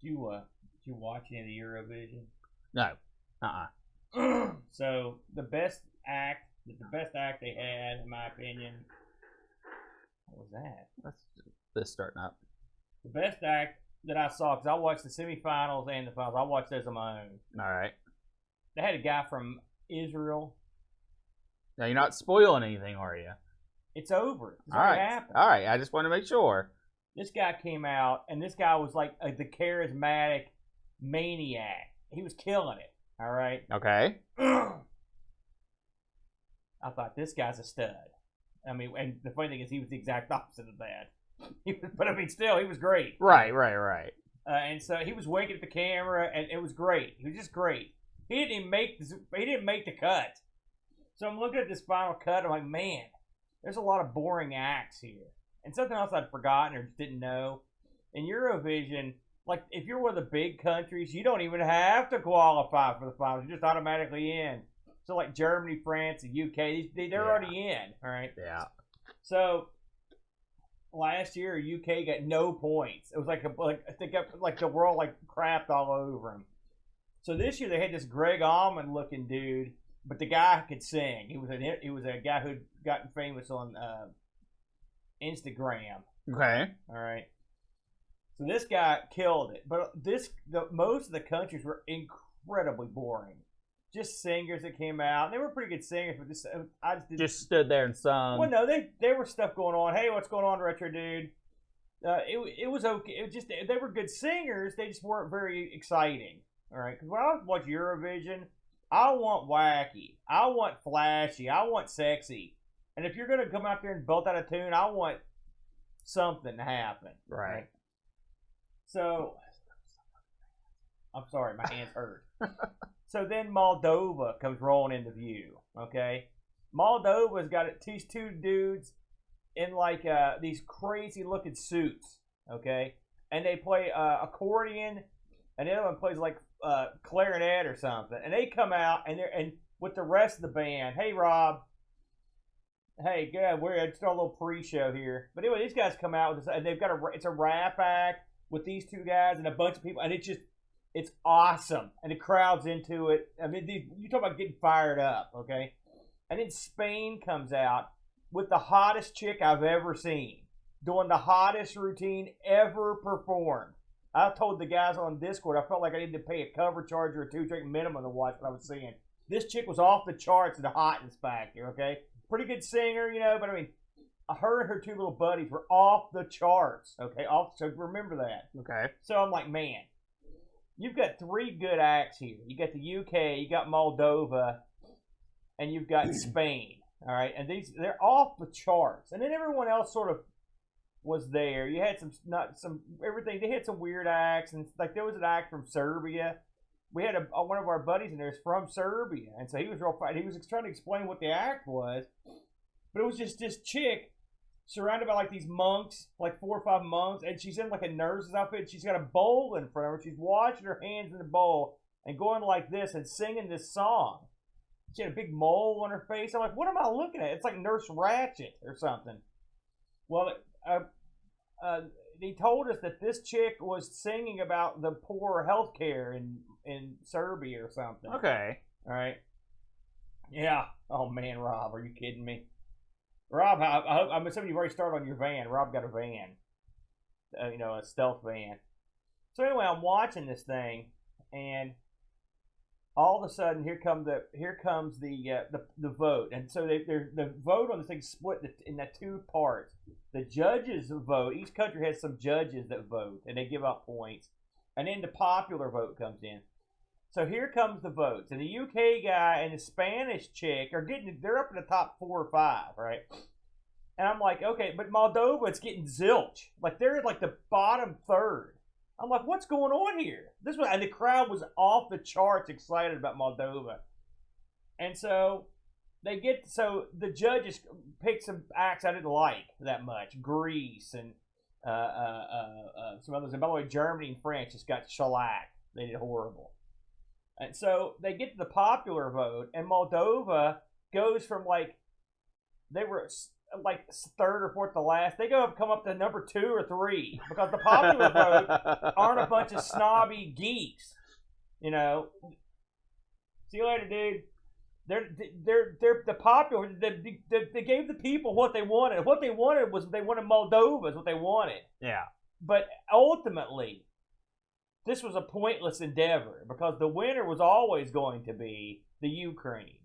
did you watch any of the Eurovision? No. So the best act they had, in my opinion, what was that? That's this starting up. The best act that I saw, because I watched the semifinals and the finals. I watched those on my own. All right. They had a guy from Israel. Now you're not spoiling anything, are you? It's over. It's All right. happened. All right. I just want to make sure. This guy came out, and this guy was like the charismatic maniac. He was killing it. All right. Okay. I thought this guy's a stud. I mean, and the funny thing is, he was the exact opposite of that. But I mean, still, he was great. Right. And so he was winking at the camera, and it was great. He was just great. He didn't even make the cut. So I'm looking at this final cut. I'm like, man, there's a lot of boring acts here. And something else I'd forgotten or just didn't know. In Eurovision, like if you're one of the big countries, you don't even have to qualify for the finals. You're just automatically in. So like Germany, France, and UK, they're already in. All right. Yeah. So last year, UK got no points. It was like the world like crapped all over them. So this year they had this Greg Allman looking dude, but the guy could sing. He was a guy who'd gotten famous on Instagram. Okay. All right. So this guy killed it, but most of the countries were incredibly boring. Just singers that came out. They were pretty good singers, but I just stood there and sung. Well, no, there was stuff going on. Hey, what's going on, Retro Dude? It was okay. It just they were good singers. They just weren't very exciting. All right, because when I watch Eurovision, I want wacky, I want flashy, I want sexy, and if you're gonna come out there and belt out a tune, I want something to happen. Right. So, I'm sorry, my hands hurt. So then Moldova comes rolling into view. Okay, Moldova's got these two dudes in like these crazy looking suits. Okay, and they play accordion, and the other one plays like clarinet or something. And they come out and they're with the rest of the band. Hey Rob. Hey, good. We're just a little pre-show here. But anyway, these guys come out with this, and they've got it's a rap act with these two guys and a bunch of people, and it's awesome, and the crowd's into it. I mean, you talk about getting fired up, okay? And then Spain comes out with the hottest chick I've ever seen, doing the hottest routine ever performed. I told the guys on Discord I felt like I needed to pay a cover charge or a 2-drink minimum to watch what I was seeing. This chick was off the charts in the hotness factor, okay? Pretty good singer, but I mean, her and her two little buddies were off the charts, okay? So remember that. Okay. So I'm like, man, you've got three good acts here. You got the UK, you got Moldova, and you've got Spain, all right? And they're off the charts. And then everyone else sort of was there. You had everything. They had some weird acts, and like there was an act from Serbia. We had one of our buddies in there is from Serbia, and so he was real fine. He was trying to explain what the act was, but it was just this chick surrounded by like these monks, like 4 or 5 monks, and she's in like a nurse's outfit. She's got a bowl in front of her. She's washing her hands in the bowl and going like this and singing this song. She had a big mole on her face. I'm like, what am I looking at? It's like Nurse Ratched or something. Well, they told us that this chick was singing about the poor healthcare in Serbia or something. Okay. All right. Yeah. Oh man, Rob, are you kidding me? Rob, I'm assuming you've already started on your van. Rob got a van, a stealth van. So anyway, I'm watching this thing, and all of a sudden, here comes the vote, and so the vote on this thing split in the 2 parts. The judges vote. Each country has some judges that vote, and they give out points, and then the popular vote comes in. So here comes the votes, and the UK guy and the Spanish chick they're up in the top 4 or 5, right? And I'm like, okay, but Moldova's getting zilch. Like they're at like the bottom third. I'm like, what's going on here? And the crowd was off the charts excited about Moldova. And so the judges picked some acts I didn't like that much. Greece and some others. And by the way, Germany and France just got shellacked. They did horrible. And so they get to the popular vote, and Moldova goes from like they were like third or fourth to last. They come up to number 2 or 3 because the popular vote aren't a bunch of snobby geeks. You know. See you later, dude. They're the popular. They gave the people what they wanted. What they wanted was they wanted Moldova. Is what they wanted. Yeah. But ultimately, this was a pointless endeavor because the winner was always going to be the Ukraine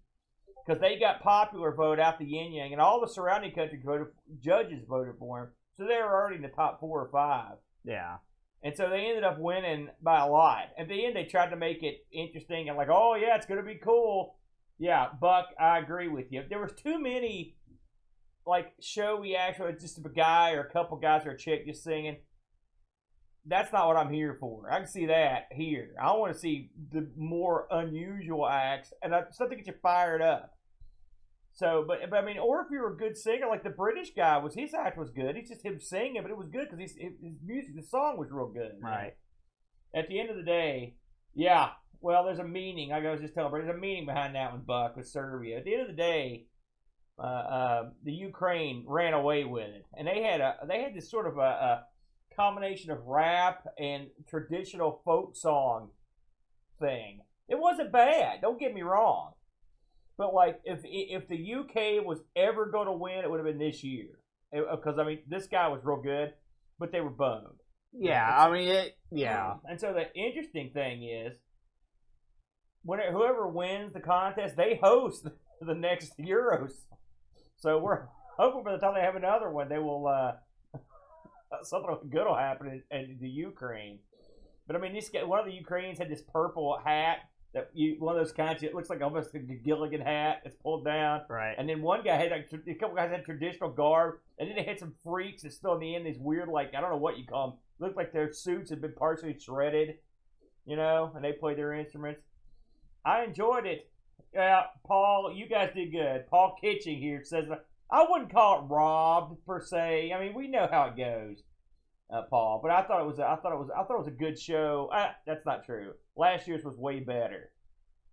because they got popular vote out the yin yang, and all the surrounding countries judges voted for them, so they were already in the top 4 or 5. Yeah. And so they ended up winning by a lot. At the end, they tried to make it interesting and like, oh yeah, it's gonna be cool. Yeah, Buck, I agree with you. There was too many like showy acts where it's just a guy or a couple guys or a chick just singing. That's not what I'm here for. I can see that here. I want to see the more unusual acts and something to get you fired up. So, but I mean, or if you're a good singer, like the British guy his act was good. He's just him singing, but it was good because his music, the song was real good. Right. At the end of the day, yeah. Well, there's a meaning. I was just telling, but there's a meaning behind that one, Buck, with Serbia. At the end of the day, the Ukraine ran away with it, and they had this sort of a combination of rap and traditional folk song thing. It wasn't bad. Don't get me wrong. But like, if the UK was ever going to win, it would have been this year. Because I mean, this guy was real good, but they were bummed. Yeah, I mean, yeah. And so the interesting thing is, whoever wins the contest, they host the next Euros. So we're hoping by the time they have another one, they will something good will happen in the Ukraine. But I mean, one of the Ukrainians had this purple hat. One of those kinds, it looks like almost a Gilligan hat. It's pulled down, right? And then one guy had a couple guys had traditional garb, and then they had some freaks that still in the end these weird, like, I don't know what you call them. Looked like their suits had been partially shredded, you know, and they played their instruments. I enjoyed it. Yeah, Paul, you guys did good. Paul Kitching here says I wouldn't call it robbed per se. I mean, we know how it goes, Paul. But I thought it was a good show. That's not true. Last year's was way better.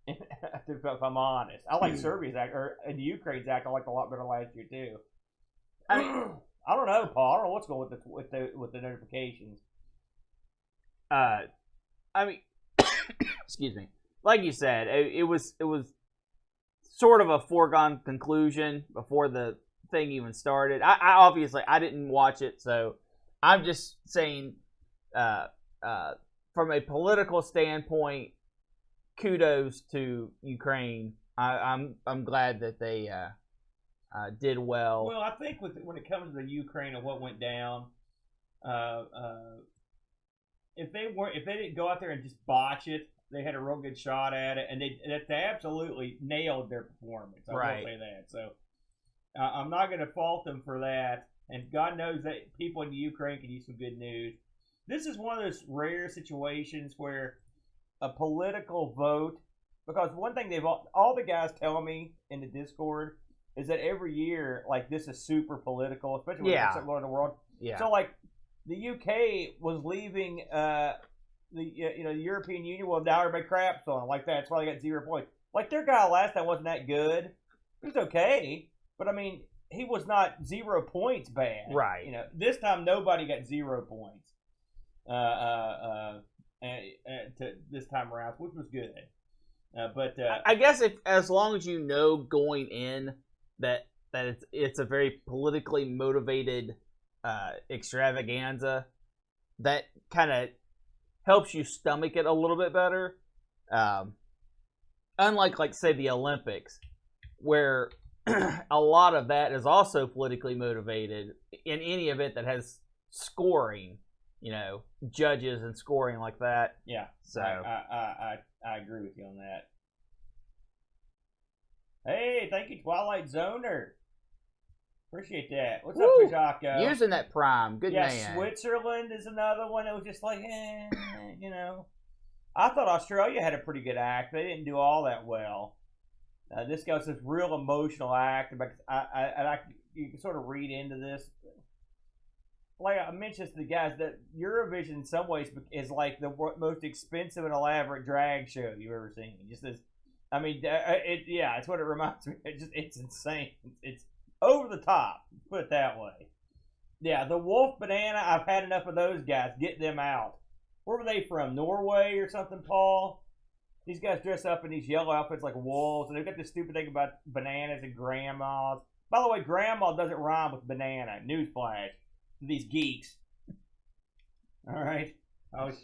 If I'm honest, I like Serbia's act and Ukraine's act. I liked a lot better last year too. I mean, I don't know, Paul. I don't know what's going with the notifications. I mean, excuse me. Like you said, it was sort of a foregone conclusion before the thing even started. I obviously I didn't watch it, so I'm just saying, from a political standpoint, kudos to Ukraine. I'm glad that they did well. Well, I think when it comes to the Ukraine and what went down, if they didn't go out there and just botch it, they had a real good shot at it, and they absolutely nailed their performance. I will say that. So I'm not going to fault them for that. And God knows that people in the Ukraine can use some good news. This is one of those rare situations where a political vote, because one thing all the guys tell me in the Discord is that every year, like, this is super political, especially when it's going in the world. Yeah. So, like, the UK was leaving the European Union. Well, now everybody craps on it like that. That's why they got 0 points. Like, their guy last time wasn't that good. He was okay, but I mean, he was not 0 points bad. Right. You know, this time nobody got 0 points. To this time around, which was good. But I guess as long as you know going in that it's a very politically motivated extravaganza, that kind of helps you stomach it a little bit better. Unlike, like, say, the Olympics, where a lot of that is also politically motivated in any event that has scoring, you know, judges and scoring like that. Yeah. So I agree with you on that. Hey, thank you, Twilight Zoner. Appreciate that. What's up, Pajako? Using that Prime. Good man. Yeah, Switzerland is another one that was just like, you know. I thought Australia had a pretty good act. They didn't do all that well. This guy says real emotional act. You can sort of read into this. Like I mentioned to the guys, that Eurovision in some ways is like the most expensive and elaborate drag show you've ever seen. Just as, I mean, it's what it reminds me. It's insane. It's over the top. Put it that way. Yeah, the wolf banana, I've had enough of those guys. Get them out. Where were they from? Norway or something, Paul? These guys dress up in these yellow outfits like wolves, and they've got this stupid thing about bananas and grandmas. By the way, grandma doesn't rhyme with banana. Newsflash. These geeks. All right? Always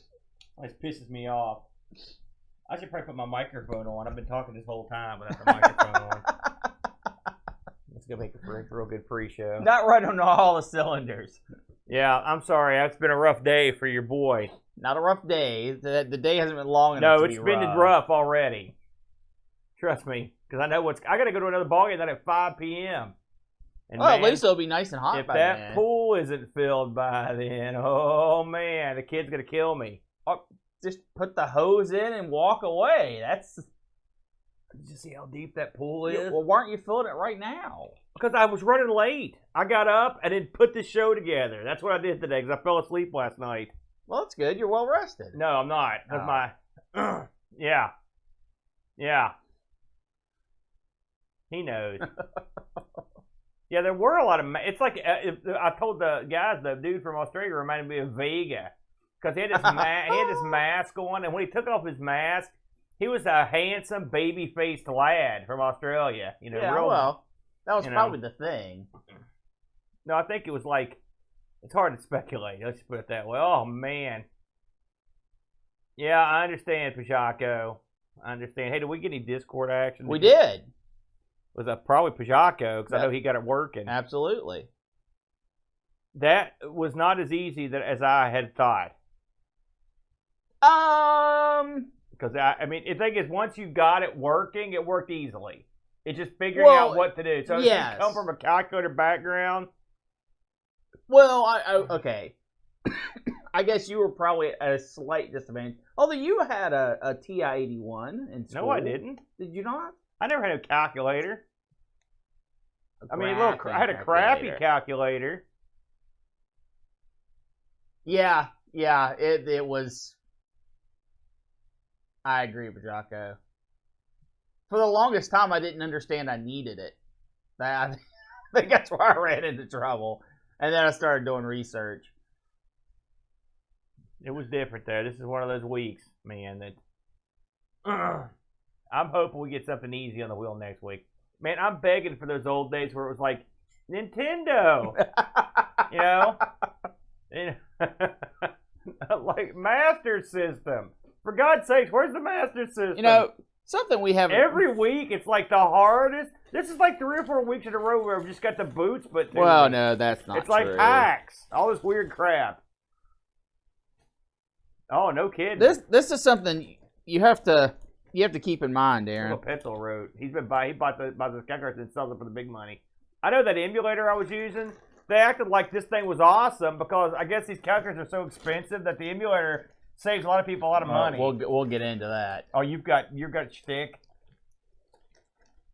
pisses me off. I should probably put my microphone on. I've been talking this whole time without the microphone on. Let's go make a real good pre-show. Not right on all the cylinders. Yeah, I'm sorry. It's been a rough day for your boy. Not a rough day. The day hasn't been long enough. No, it's been rough already. Trust me, because I know I got to go to another ball game at 5 p.m. And well, at least it'll be nice and hot if by then. If that pool isn't filled by then, oh man, the kid's gonna kill me. Oh, just put the hose in and walk away. That's. Did you see how deep that pool is? Well, why aren't you filling it right now? Because I was running late. I got up and then put this show together. That's what I did today because I fell asleep last night. Well, that's good. You're well rested. No, I'm not. That's my. Yeah. He knows. Yeah, there were a lot of. It's like I told the guys, the dude from Australia reminded me of Vega because he had this mask on, and when he took off his mask, he was a handsome, baby-faced lad from Australia. You know, yeah, well, that was probably the thing. No, I think it was like it's hard to speculate. Let's just put it that way. Oh man. Yeah, I understand, Pajako. I understand. Hey, did we get any Discord action? We did. Was that probably Pajako because I know he got it working. Absolutely. That was not as easy as I had thought. Because I mean, the thing is, once you got it working, it worked easily. It's just figuring out what to do. So if you come from a calculator background. Well, okay. I guess you were probably at a slight disadvantage. Although you had a TI-81 in school. No, I didn't. Did you not? I never had a calculator. I had a crappy calculator. Yeah, it was. I agree with Jocko. For the longest time, I didn't understand I needed it. I think that's why I ran into trouble. And then I started doing research. It was different there. This is one of those weeks, man, that I'm hoping we get something easy on the wheel next week. Man, I'm begging for those old days where it was like, Nintendo! you know? Like, Master System. For God's sakes, where's the Master System? You know, something we haven't... Every week, it's like the hardest. This is like 3 or 4 weeks in a row where we've just got the boots, but... Well, no, that's not true. It's like hacks. All this weird crap. Oh, no kidding. This is something you have to keep in mind, Aaron. Pencil wrote. He bought the calculator and sells it for the big money. I know that emulator I was using, they acted like this thing was awesome because I guess these calculators are so expensive that the emulator saves a lot of people a lot of money. We'll get into that. Oh, you've got shtick.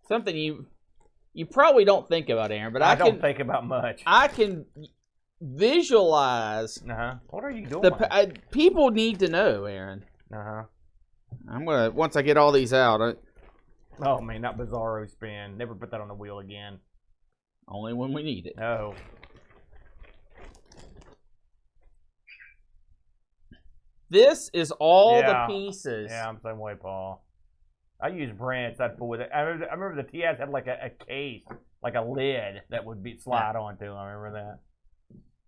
Something you probably don't think about, Aaron, but I don't think about much. I can visualize. What are you doing? People need to know, Aaron. I'm gonna once I get all these out. Oh man, that Bizarro spin. Never put that on the wheel again. Only when we need it. No. This is all the pieces. Yeah, I'm the same way, Paul. I use Brent's. I'd pull with it. I remember the TIs had like a case, like a lid that would slide onto them. I remember that.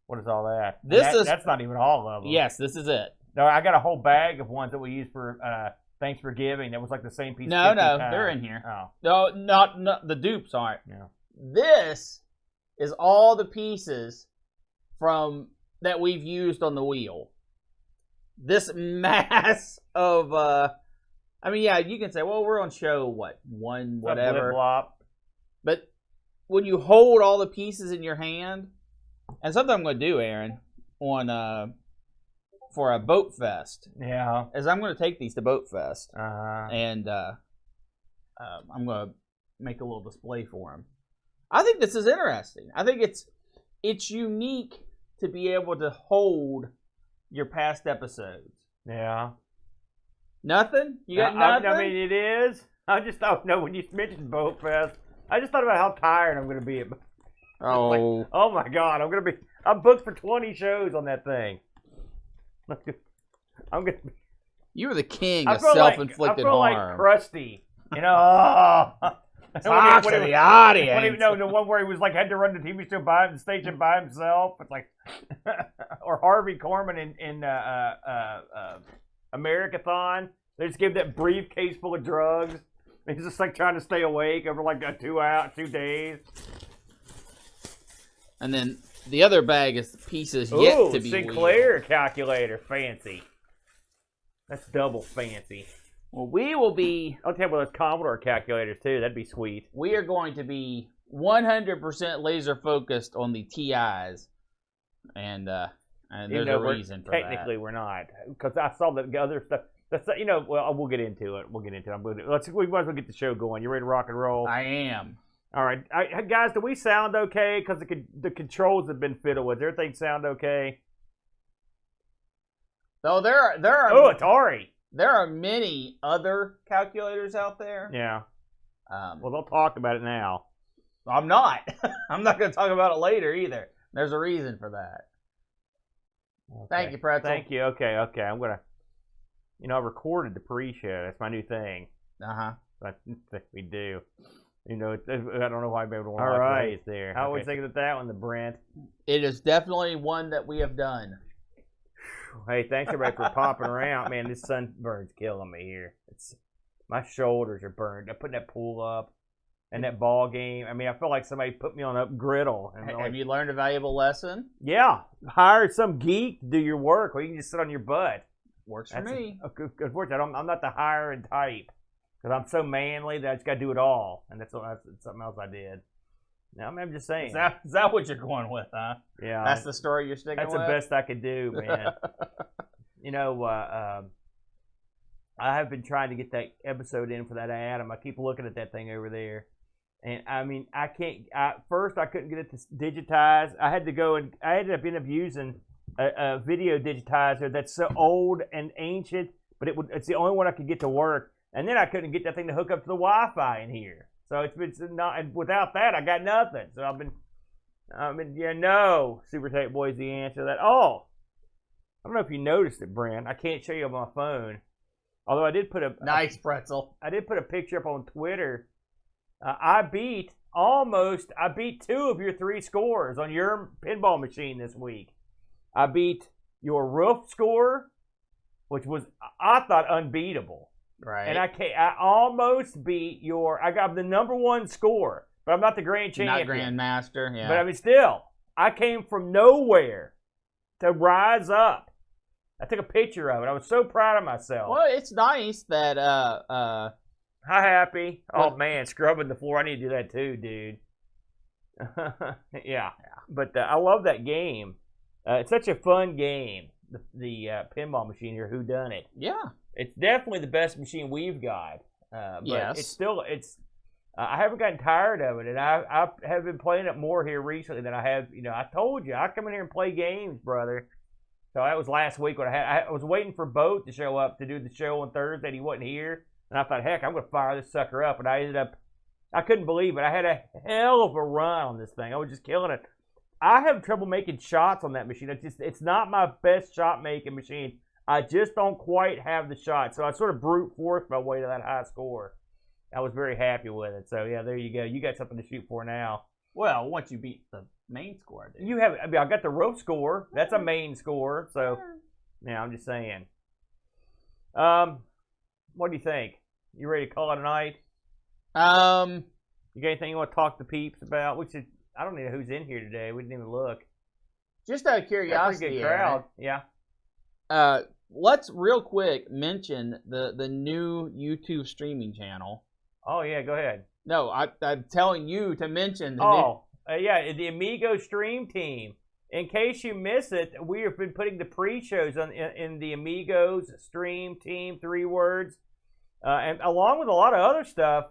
What is all that? That's not even all of them. Yes, this is it. No, I got a whole bag of ones that we use for Thanks for Giving. That was like the same piece. No, they're in here. Oh. No, not the dupes aren't. Yeah. This is all the pieces from that we've used on the wheel. This mass of I mean, yeah, you can say, well, we're on show one whatever. But when you hold all the pieces in your hand, and something I'm going to do, Aaron, on for a boat fest, is I'm going to take these to boat fest, and I'm going to make a little display for them. I think this is interesting. I think it's unique to be able to hold your past episodes. Yeah. Nothing? You got nothing? I mean, it is. I just thought, when you mentioned Boat Fest, I just thought about how tired I'm going to be Oh. Like, oh my God, I'm booked for 20 shows on that thing. I'm gonna. You were the king I of feel self-inflicted like harm. Krusty. You know, Talk to the audience. The one where he was like had to run the TV show by the station by himself. It's like, or Harvey Korman in Americathon. They just gave that briefcase full of drugs. He's just like trying to stay awake over like 2 days. And then the other bag is pieces yet to be Sinclair wheeled. calculator, fancy. That's double fancy. Well, we will be. I'll tell you about those Commodore calculators too. That'd be sweet. We are going to be 100% laser focused on the TIs, and there's a reason for technically that. we're not, because I saw the other stuff. That's well, we'll get into it. We might as well get the show going. You ready to rock and roll? I am. All right, guys. Do we sound okay? Because the controls have been fiddled with. Does everything sound okay? Though there are. Oh, Atari. There are many other calculators out there. Yeah. Well, they'll talk about it now. I'm not. I'm not going to talk about it later either. There's a reason for that. Okay. Thank you, Pretzel. Thank you. Okay. I'm going to, I recorded the pre-show. That's my new thing. Uh-huh. I think we do. I don't know why I'd be able to watch all right. Right. There. I always think of that one, the Brent. It is definitely one that we have done. Hey, thanks everybody for popping around. Man, this sunburn's killing me here. My shoulders are burned. I'm putting that pool up and that ball game. I mean, I feel like somebody put me on a griddle. And Have you learned a valuable lesson? Yeah. Hire some geek to do your work, or you can just sit on your butt. Works for me. Unfortunately, I'm not the hiring type because I'm so manly that I just got to do it all. And that's something else I did. No, I'm just saying. Is that what you're going with, huh? Yeah. That's the story you're sticking with? That's the best I could do, man. I have been trying to get that episode in for that Adam. I keep looking at that thing over there. And, I mean, I can't... First, I couldn't get it to digitize. I ended up using a video digitizer that's so old and ancient, but it's the only one I could get to work. And then I couldn't get that thing to hook up to the Wi-Fi in here. So it's not, and without that, I got nothing. So Super Tape Boy's the answer to that. Oh, I don't know if you noticed it, Brent. I can't show you on my phone. Although I did put a nice pretzel. I did put a picture up on Twitter. I beat 2 of your 3 scores on your pinball machine this week. I beat your roof score, which was, I thought, unbeatable. Right. And I almost beat I got the number 1 score, but I'm not the grand champion. Not grandmaster, yeah. But I mean, still, I came from nowhere to rise up. I took a picture of it. I was so proud of myself. Well, it's nice that How happy? Oh man, scrubbing the floor. I need to do that too, dude. Yeah. But I love that game. It's such a fun game. The pinball machine here, Who Done It? Yeah. It's definitely the best machine we've got. But yes. I haven't gotten tired of it, and I have been playing it more here recently than I have. I told you I come in here and play games, brother. So that was last week when I was waiting for Boat to show up to do the show on Thursday. And he wasn't here, and I thought, heck, I'm going to fire this sucker up. And I couldn't believe it. I had a hell of a run on this thing. I was just killing it. I have trouble making shots on that machine. It's not my best shot making machine. I just don't quite have the shot. So I sort of brute forced my way to that high score. I was very happy with it. So, yeah, there you go. You got something to shoot for now. Well, once you beat the main score. You have. I got the rope score. That's a main score. So, yeah, I'm just saying. What do you think? You ready to call it a night? You got anything you want to talk to peeps about? I don't even know who's in here today. We didn't even look. Just out of curiosity, pretty good crowd. Yeah. Let's real quick mention the new YouTube streaming channel. Oh yeah, go ahead. No, I'm telling you to mention the new... the Amigo stream team. In case you miss it, we have been putting the pre-shows in the Amigos stream team, 3 words, and along with a lot of other stuff.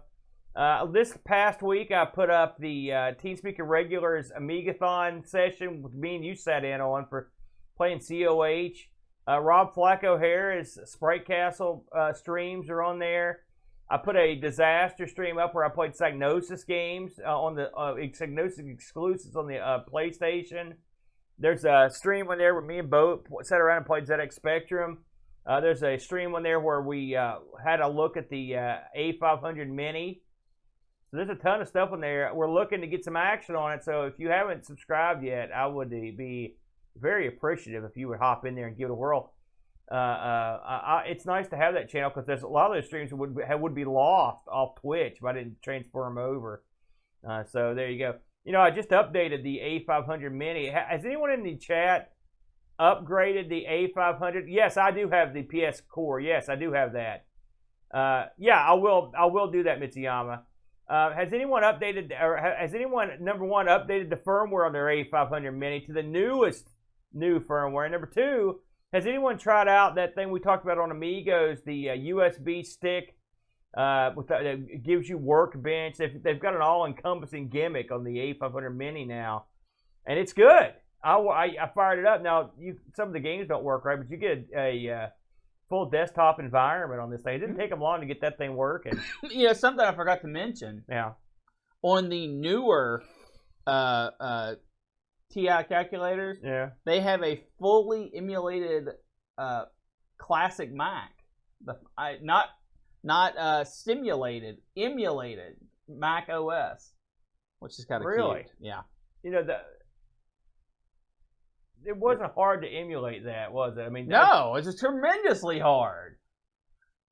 This past week, I put up the TeamSpeak Regulars Amigathon session with me and you sat in on for playing COH. Rob Flacco Harris Sprite Castle streams are on there. I put a disaster stream up where I played Psygnosis games on the Psygnosis exclusives on the PlayStation. There's a stream on there where me and Bo sat around and played ZX Spectrum. There's a stream on there where we had a look at the A500 Mini. So there's a ton of stuff on there. We're looking to get some action on it. So if you haven't subscribed yet, I would be very appreciative if you would hop in there and give it a whirl. It's nice to have that channel because there's a lot of those streams would be lost off Twitch if I didn't transfer them over. So there you go. I just updated the A500 Mini. Has anyone in the chat upgraded the A500? Yes, I do have the PS Core. Yes, I do have that. Yeah, I will do that, Mitsuyama. Has anyone updated, or has anyone, number one, updated the firmware on their A500 Mini to the new firmware? And number two, has anyone tried out that thing we talked about on Amigos, the USB stick that gives you Workbench? They've got an all-encompassing gimmick on the A500 Mini now, and it's good. I fired it up. Now, some of the games don't work right, but you get a full desktop environment on this thing. It didn't take them long to get that thing working. Something I forgot to mention. Yeah. On the newer TI calculators, they have a fully emulated classic Mac. Not simulated, emulated Mac OS, which is kind of really cute. Yeah. It wasn't hard to emulate that, was it? I mean, no, it's tremendously hard.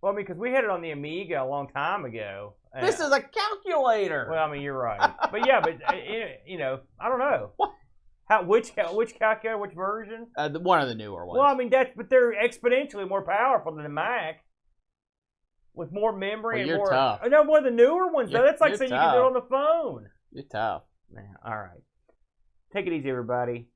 Well, I mean, because we had it on the Amiga a long time ago. This is a calculator. Well, I mean, you're right. But yeah, I don't know. What? Which calculator, which version? One of the newer ones. Well, I mean, but they're exponentially more powerful than the Mac. With more memory and you're more. Tough. No, one of the newer ones, though. That's like saying you can do it on the phone. You're tough. Man, all right. Take it easy, everybody.